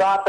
7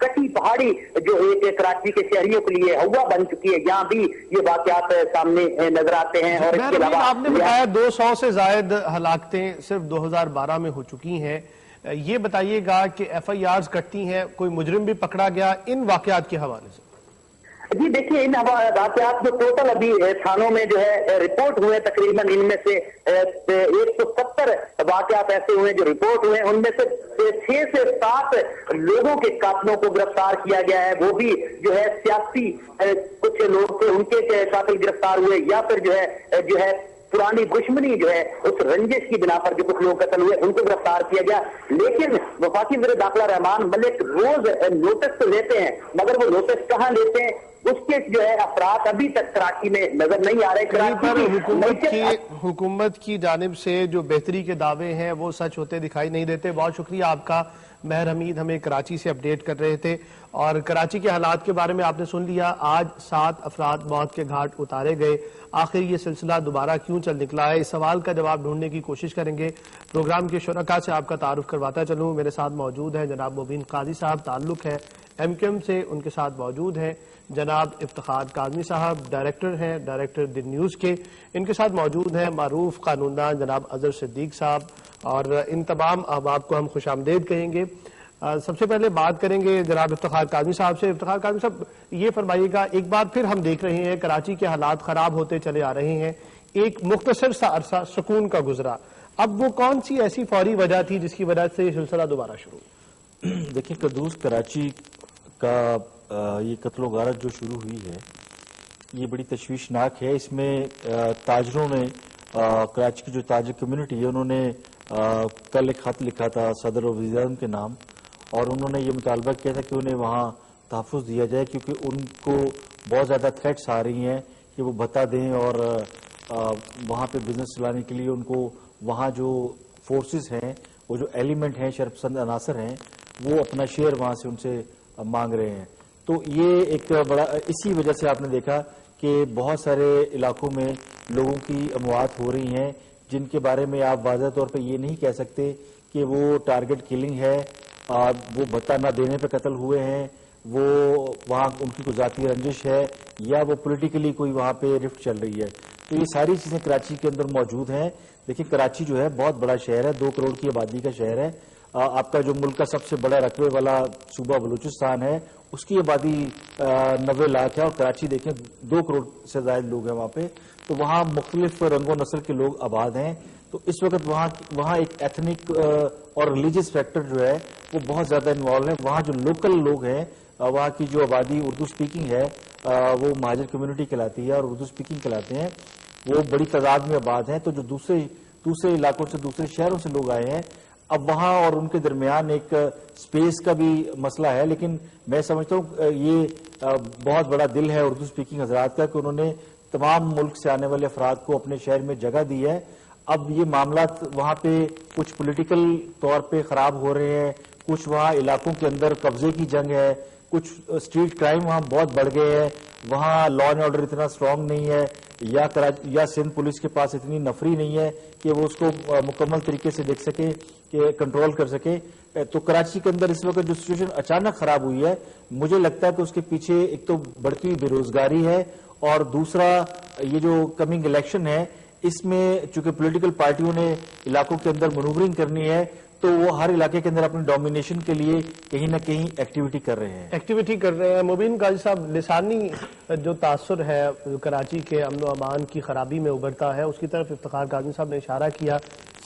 کٹی پہاڑی جو ایک کراچی کے شہریوں کے لیے ہوا بن چکی ہے، یہاں بھی یہ واقعات سامنے نظر آتے ہیں۔ اور اس کے علاوہ آپ نے بتایا 200 سے زائد ہلاکتیں صرف 2012 میں ہو چکی ہیں، یہ بتائیے گا کہ ایف آئی آرز کٹتی ہیں، کوئی مجرم بھی پکڑا گیا ان واقعات کے حوالے سے؟ جی دیکھیے، ان واقعات جو ٹوٹل ابھی تھانوں میں جو ہے رپورٹ ہوئے، تقریباً ان میں سے 170 واقعات ایسے ہوئے جو رپورٹ ہوئے، ان میں سے 6 سے 7 لوگوں کے قاتلوں کو گرفتار کیا گیا ہے، وہ بھی جو ہے سیاسی کچھ لوگ تھے، ان کے قاتل گرفتار ہوئے، یا پھر جو ہے پرانی دشمنی جو ہے اس رنجش کی بنا پر جو کچھ لوگ قتل ہوئے ان کو گرفتار کیا گیا۔ لیکن وفاقی وزیر داخلہ رحمان ملک روز نوٹس تو لیتے ہیں، مگر وہ نوٹس کہاں لیتے ہیں اس کے جو ہے افراد ابھی تک کراچی میں نظر نہیں آ رہے۔ حکومت کی جانب سے جو بہتری کے دعوے ہیں وہ سچ ہوتے دکھائی نہیں دیتے۔ بہت شکریہ آپ کا، مہر حمید ہمیں کراچی سے اپڈیٹ کر رہے تھے، اور کراچی کے حالات کے بارے میں آپ نے سن لیا۔ آج 7 افراد موت کے گھاٹ اتارے گئے، آخر یہ سلسلہ دوبارہ کیوں چل نکلا ہے، اس سوال کا جواب ڈھونڈنے کی کوشش کریں گے۔ پروگرام کے شرکاء سے آپ کا تعارف کرواتا چلوں، میرے ساتھ موجود ہیں جناب مبین قاضی صاحب، تعلق ہے ایم کیو ایم سے، ان کے ساتھ موجود ہیں جناب افتخار کاظمی صاحب، ڈائریکٹر ہیں ڈائریکٹر دی نیوز کے، ان کے ساتھ موجود ہیں معروف قانوندان جناب اظہر صدیق صاحب، اور ان تمام احباب کو ہم خوش آمدید کہیں گے۔ سب سے پہلے بات کریں گے جناب افتخار کاظمی صاحب سے۔ افتخار کاظمی صاحب، یہ فرمائیے گا، ایک بار پھر ہم دیکھ رہے ہیں کراچی کے حالات خراب ہوتے چلے آ رہے ہیں، ایک مختصر سا عرصہ سکون کا گزرا، اب وہ کون سی ایسی فوری وجہ تھی جس کی وجہ سے یہ سلسلہ دوبارہ شروع؟ دیکھیں قدوس، کراچی کا یہ قتل و غارت جو شروع ہوئی ہے یہ بڑی تشویشناک ہے۔ اس میں تاجروں نے، کراچی کی جو تاجر کمیونٹی ہے، انہوں نے کل ایک خط لکھا تھا صدر و وزیر اعظم کے نام، اور انہوں نے یہ مطالبہ کیا تھا کہ انہیں وہاں تحفظ دیا جائے، کیونکہ ان کو بہت زیادہ تھریٹس آ رہی ہیں کہ وہ بتا دیں، اور وہاں پہ بزنس چلانے کے لیے ان کو وہاں جو فورسز ہیں، وہ جو ایلیمنٹ ہیں، شرپسند عناصر ہیں، وہ اپنا شیئر وہاں سے ان سے مانگ رہے ہیں۔ تو یہ ایک بڑا، اسی وجہ سے آپ نے دیکھا کہ بہت سارے علاقوں میں لوگوں کی اموات ہو رہی ہیں، جن کے بارے میں آپ واضح طور پہ یہ نہیں کہہ سکتے کہ وہ ٹارگٹ کلنگ ہے، وہ بھتہ نہ دینے پہ قتل ہوئے ہیں، وہ وہاں ان کی کوئی ذاتی رنجش ہے، یا وہ پولیٹیکلی کوئی وہاں پہ رفٹ چل رہی ہے۔ تو یہ ساری چیزیں کراچی کے اندر موجود ہیں۔ دیکھیں کراچی جو ہے بہت بڑا شہر ہے، 2 کروڑ کی آبادی کا شہر ہے۔ آپ کا جو ملک کا سب سے بڑا رقبے والا صوبہ بلوچستان ہے، اس کی آبادی 90 لاکھ ہے، اور کراچی دیکھیں 2 کروڑ سے زائد لوگ ہیں وہاں پہ، تو وہاں مختلف رنگ و نسل کے لوگ آباد ہیں۔ تو اس وقت وہاں ایک ایتھنک اور ریلیجس فیکٹر جو ہے وہ بہت زیادہ انوالو ہے۔ وہاں جو لوکل لوگ ہیں، وہاں کی جو آبادی اردو سپیکنگ ہے، وہ مہاجر کمیونٹی کہلاتی ہے اور اردو سپیکنگ کہلاتے ہیں، وہ بڑی تعداد میں آباد ہیں۔ تو جو دوسرے علاقوں سے، دوسرے شہروں سے لوگ آئے ہیں، اب وہاں اور ان کے درمیان ایک سپیس کا بھی مسئلہ ہے، لیکن میں سمجھتا ہوں یہ بہت بڑا دل ہے اردو سپیکنگ حضرات کا کہ انہوں نے تمام ملک سے آنے والے افراد کو اپنے شہر میں جگہ دی ہے۔ اب یہ معاملات وہاں پہ کچھ پولیٹیکل طور پہ خراب ہو رہے ہیں، کچھ وہاں علاقوں کے اندر قبضے کی جنگ ہے، کچھ اسٹریٹ کرائم وہاں بہت بڑھ گئے ہیں، وہاں لا اینڈ آرڈر اتنا اسٹرانگ نہیں ہے، یا سندھ پولیس کے پاس اتنی نفری نہیں ہے کہ وہ اس کو مکمل طریقے سے دیکھ سکے، کہ کنٹرول کر سکے۔ تو کراچی کے اندر اس وقت جو سچویشن اچانک خراب ہوئی ہے، مجھے لگتا ہے کہ اس کے پیچھے ایک تو بڑھتی ہوئی بے روزگاری ہے، اور دوسرا یہ جو کمنگ الیکشن ہے، اس میں چونکہ پولیٹیکل پارٹیوں نے علاقوں کے اندر مینوورنگ کرنی ہے، تو وہ ہر علاقے کے اندر اپنی ڈومینیشن کے لیے کہیں نہ کہیں ایکٹیویٹی کر رہے ہیں۔ مبین قاضی صاحب، لسانی جو تاثر ہے کراچی کے امن و امان کی خرابی میں ابھرتا ہے، اس کی طرف افتخار کاظمی صاحب نے اشارہ کیا،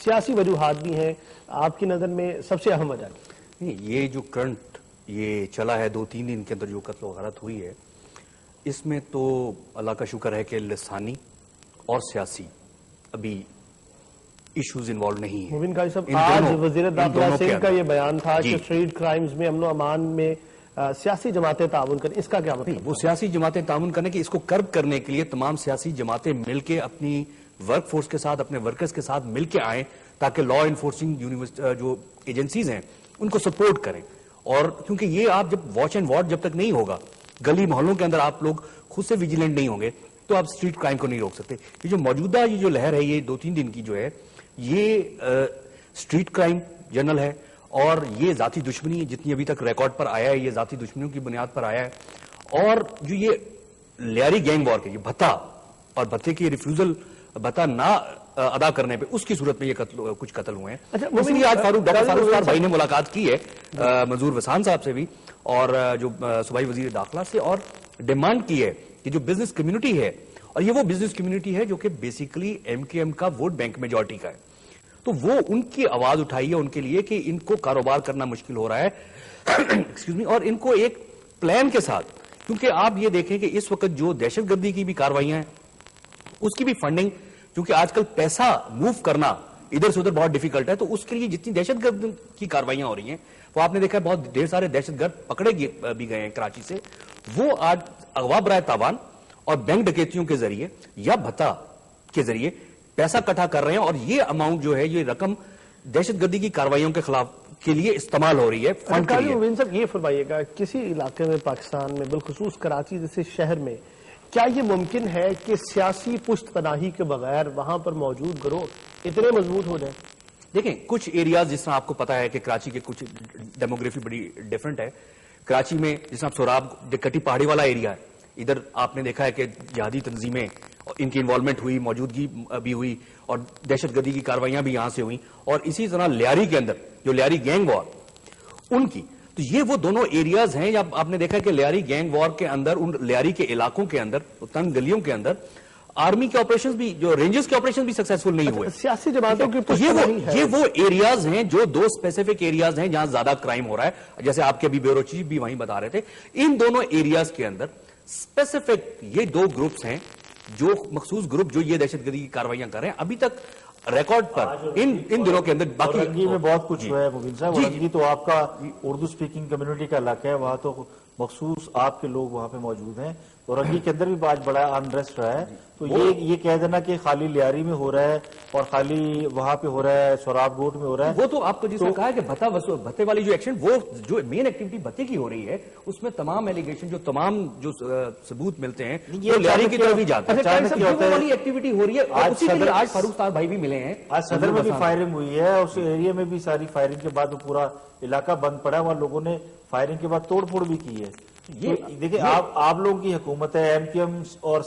سیاسی وجوہات بھی ہیں، آپ کی نظر میں سب سے اہم وجہ کی؟ یہ جو کرنٹ یہ چلا ہے 2-3 دن کے اندر جو قتل و غارت ہوئی ہے، اس میں تو اللہ کا شکر ہے کہ لسانی اور سیاسی ابھی ایشوز انوالو نہیں ہیں۔ مبین قاضی صاحب، آج وزیر داخلہ سنگھ کا یہ بیان تھا کہ اسٹریٹ کرائمز میں امن و امان میں سیاسی جماعتیں تعاون کریں، اس کا کیا مطلب؟ وہ سیاسی جماعتیں تعاون کرنے کہ اس کو کرب کرنے کے لیے تمام سیاسی جماعتیں مل کے اپنی ورک فورس کے ساتھ، اپنے ورکرز کے ساتھ مل کے آئیں، تاکہ لا انفورسنگ جو ایجنسیز ہیں ان کو سپورٹ کریں۔ اور کیونکہ یہ آپ جب واچ اینڈ واٹ جب تک نہیں ہوگا، گلی محلوں کے اندر آپ لوگ خود سے ویجیلنٹ نہیں ہوں گے، تو آپ اسٹریٹ کرائم کو نہیں روک سکتے۔ یہ جو موجودہ یہ جو لہر ہے، یہ 2-3 دن کی جو ہے، یہ اسٹریٹ کرائم جنرل ہے، اور یہ ذاتی دشمنی جتنی ابھی تک ریکارڈ پر آیا ہے یہ ذاتی دشمنیوں کی بنیاد پر آیا ہے، اور جو یہ لیاری گینگ وار کے یہ بھتا اور بھتے کی ریفیوزل بھتا نہ ادا کرنے پہ اس کی صورت میں یہ کچھ قتل ہوئے ہیں۔ اسی لیے آج ڈاکٹر فاروق ستار بھائی نے ملاقات کی ہے منظور وسان صاحب سے بھی اور جو صوبائی وزیر داخلہ سے، اور ڈیمانڈ کی ہے کہ جو بزنس کمیونٹی ہے، اور یہ وہ بزنس کمیونٹی ہے جو کہ بیسیکلی ایم کیو ایم کا ووٹ بینک میجورٹی کا ہے، تو وہ ان کی آواز اٹھائی ہے ان کے لیے کہ ان کو کاروبار کرنا مشکل ہو رہا ہے ایکسکیوز می، اور ان کو ایک پلان کے ساتھ، کیونکہ آپ یہ دیکھیں کہ اس وقت جو دہشت گردی کی بھی کاروائیاں ہیں اس کی بھی فنڈنگ، کیونکہ آج کل پیسہ موو کرنا ادھر سے ادھر بہت ڈیفیکلٹ ہے، تو اس کے لیے جتنی دہشت گرد کی کاروائیاں ہو رہی ہیں وہ آپ نے دیکھا ہے بہت ڈھیر سارے دہشت گرد پکڑے بھی گئے ہیں کراچی سے، وہ آج اغوا برائے تاوان اور بینک ڈکیتیوں کے ذریعے یا بھتا کے ذریعے پیسہ اکٹھا کر رہے ہیں، اور یہ اماؤنٹ جو ہے یہ رقم دہشت گردی کی کاروائیوں کے خلاف کے لیے استعمال ہو رہی ہے فنڈ کے لیے۔ مبین صاحب یہ فرمائیے گا، کسی علاقے میں پاکستان میں بالخصوص کراچی جیسے شہر میں کیا یہ ممکن ہے کہ سیاسی پشت پناہی کے بغیر وہاں پر موجود گروہ اتنے مضبوط ہو جائیں؟ دیکھیں کچھ ایریاز جس طرح آپ کو پتا ہے کہ کراچی کے کچھ ڈیموگرافی بڑی ڈیفرنٹ ہے، کراچی میں جس طرح سوراب کٹی پہاڑی والا ایریا ہے، ادھر آپ نے دیکھا ہے کہ جہادی تنظیمیں ان کی انوالومنٹ ہوئی، موجودگی بھی ہوئی، اور دہشت گردی کی کاروائیاں بھی یہاں سے ہوئیں، اور اسی طرح لیاری کے اندر جو لیاری گینگ وار ان کی، تو یہ وہ دونوں ایریاز ہیں جب آپ نے دیکھا کہ لیاری گینگ وار کے اندر ان لیاری کے علاقوں کے اندر تنگ گلیوں کے اندر آرمی کے آپریشنز بھی، جو رینجرز کے آپریشن بھی سکسیسفل نہیں ہوئے، سیاسی جماعتوں کی یہ وہ ایریاز ہیں جو دو اسپیسیفک ایریاز ہیں جہاں زیادہ کرائم ہو رہا ہے، جیسے آپ کے ابھی بیورو چیف بھی وہیں بتا رہے تھے، ان دونوں ایریاز کے اندر اسپیسیفک یہ دو گروپس ہیں جو مخصوص گروپ جو یہ دہشت گردی کی کاروائیاں کر رہے ہیں ابھی تک ریکارڈ پر ان دنوں کے اندر۔ باقی اورنگی میں بہت کچھ ہوا ہے مبین صاحب، اورنگی تو آپ کا اردو سپیکنگ کمیونٹی کا علاقہ ہے، وہاں تو مخصوص آپ کے لوگ وہاں پہ موجود ہیں، اورنگی کے اندر بھی آج بڑا انریسٹ رہا ہے، تو یہ کہہ دینا کہ خالی لیاری میں ہو رہا ہے اور خالی وہاں پہ ہو رہا ہے سوراب گوٹ میں ہو رہا ہے، وہ تو آپ کو جس نے کہا ہے کہ بھتے والی جو ایکشن، وہ جو مین ایکٹیویٹی بھتے کی ہو رہی ہے اس میں تمام ایلیگیشن جو تمام جو ثبوت ملتے ہیں وہ لیاری کی طرف بھی جاتے ہیں، وہ والی ایکٹیویٹی ہو رہی ہے، اسی کے لیے آج فاروق ستار بھائی بھی ملے ہیں، آج صدر میں بھی فائرنگ ہوئی ہے، اس ایریا میں بھی ساری فائرنگ کے بعد وہ پورا علاقہ بند پڑا ہے، وہاں لوگوں نے فائرنگ کے بعد توڑ پھوڑ بھی کی ہے۔ دیکھیں آپ لوگوں کی حکومت ہے، ایم کیو ایم اور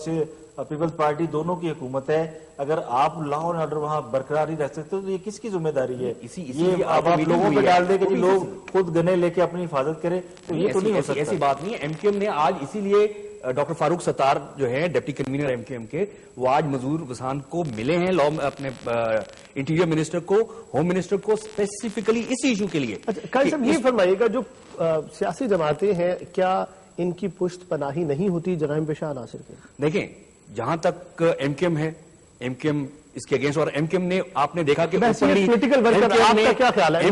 پیپلز پارٹی دونوں کی حکومت ہے، اگر آپ لا اینڈ آرڈر وہاں برقرار ہی رہ سکتے تو یہ کس کی ذمہ داری ہے؟ یہ آپ لوگوں پہ ڈال دیں کہ لوگ خود گنے لے کے اپنی حفاظت کریں، تو یہ تو نہیں ہو سکتا۔ ایسی بات نہیں ہے، ایم کیو ایم نے آج اسی لیے ڈاکٹر فاروق ستار جو ہے deputy convener M Q M کے، وہ آج منظور وسان کو ملے ہیں، اپنے انٹیریئر منسٹر کو، ہوم منسٹر کو، اسپیسیفکلی اس ایشو کے لیے۔ قائد صاحب یہ فرمائیے گا، جو سیاسی جماعتیں ہیں کیا ان کی پشت پناہی نہیں ہوتی جرائم پیشہ عناصر کے؟ دیکھیں جہاں تک ایم کیو ایم ہے، ایم کیو ایم اس کے اگینسٹ، اور ایم کیو ایم نے آپ نے دیکھا کہ ایم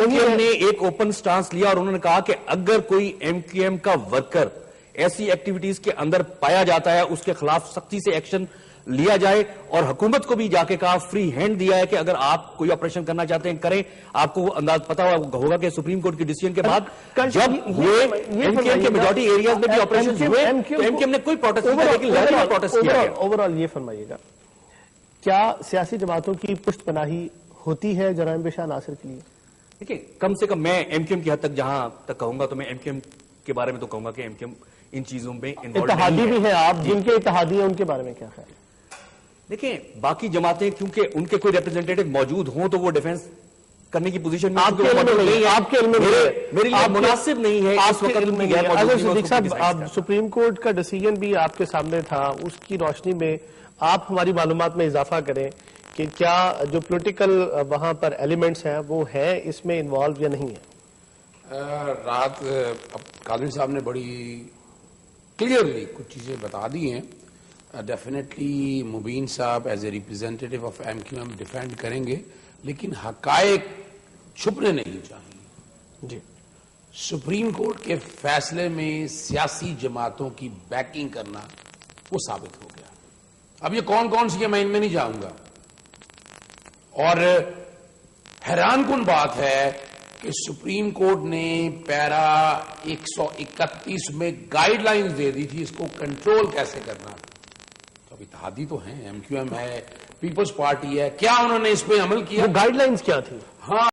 کیو ایم نے ایک اوپن سٹانس لیا اور انہوں نے کہا کہ اگر کوئی ایم کیو ایم کا ورکر ایسی ایکٹیویٹیز کے اندر پایا جاتا ہے اس کے خلاف سختی سے ایکشن لیا جائے، اور حکومت کو بھی جا کے کہا، فری ہینڈ دیا ہے کہ اگر آپ کوئی آپریشن کرنا چاہتے ہیں کریں۔ آپ کو انداز پتا ہوگا کہ سپریم کورٹ کی ڈیسیژن کے بعد جب یہ ایم کیو ایم کے میجورٹی ایریاز میں بھی آپریشن ہوئے تو ایم کیو ایم نے کوئی پروٹیسٹ نہیں کیا، لیکن لہری میں پروٹیسٹ کیا گیا۔ اوورآل یہ فرمائیے گا، کیا سیاسی جماعتوں کی پشت پناہی ہوتی ہے جرائم پیشہ عناصر کے لیے؟ دیکھیں کم سے کم میں ایم کیو ایم کی حد تک جہاں تک کہوں گا تو میں ایم کیو ایم کے بارے میں تو کہوں گا کہ ایم کیو ایم ان چیزوں میں اتحادی بھی ہیں، آپ جن کے اتحادی ہیں ان کے بارے میں کیا خیال ہے؟ دیکھیں باقی جماعتیں کیونکہ ان کے کوئی ریپرزینٹیٹو موجود ہوں تو وہ ڈیفنس کرنے کی پوزیشن میں آپ کے علم میں میرے لیے مناسب نہیں ہے اس وقت میں غیر صدیق صاحب، سپریم کورٹ کا ڈیسیژن بھی آپ کے سامنے تھا، اس کی روشنی میں آپ ہماری معلومات میں اضافہ کریں کہ کیا جو پولیٹیکل وہاں پر ایلیمنٹس ہیں وہ ہیں اس میں انوالو یا نہیں ہے؟ رات قادری صاحب نے بڑی کلیئرلی کچھ چیزیں بتا دی ہیں، definitely Mubeen sahab as a representative of M Q M defend کریں گے، لیکن حقائق چھپنے نہیں چاہیے۔ جی، سپریم کورٹ کے فیصلے میں سیاسی جماعتوں کی بیکنگ کرنا وہ ثابت ہو گیا۔ اب یہ کون کون سی ہے میں ان میں نہیں جاؤں گا، اور حیران کن بات ہے کہ سپریم کورٹ نے پیرا 131 میں گائیڈ لائنز دے دی تھی اس کو کنٹرول کیسے کرنا۔ تو اب اتحادی تو ہیں، ایم کیو ایم ہے، پیپلز پارٹی ہے، کیا انہوں نے اس پہ عمل کیا؟ گائیڈ لائنز کیا تھی؟ ہاں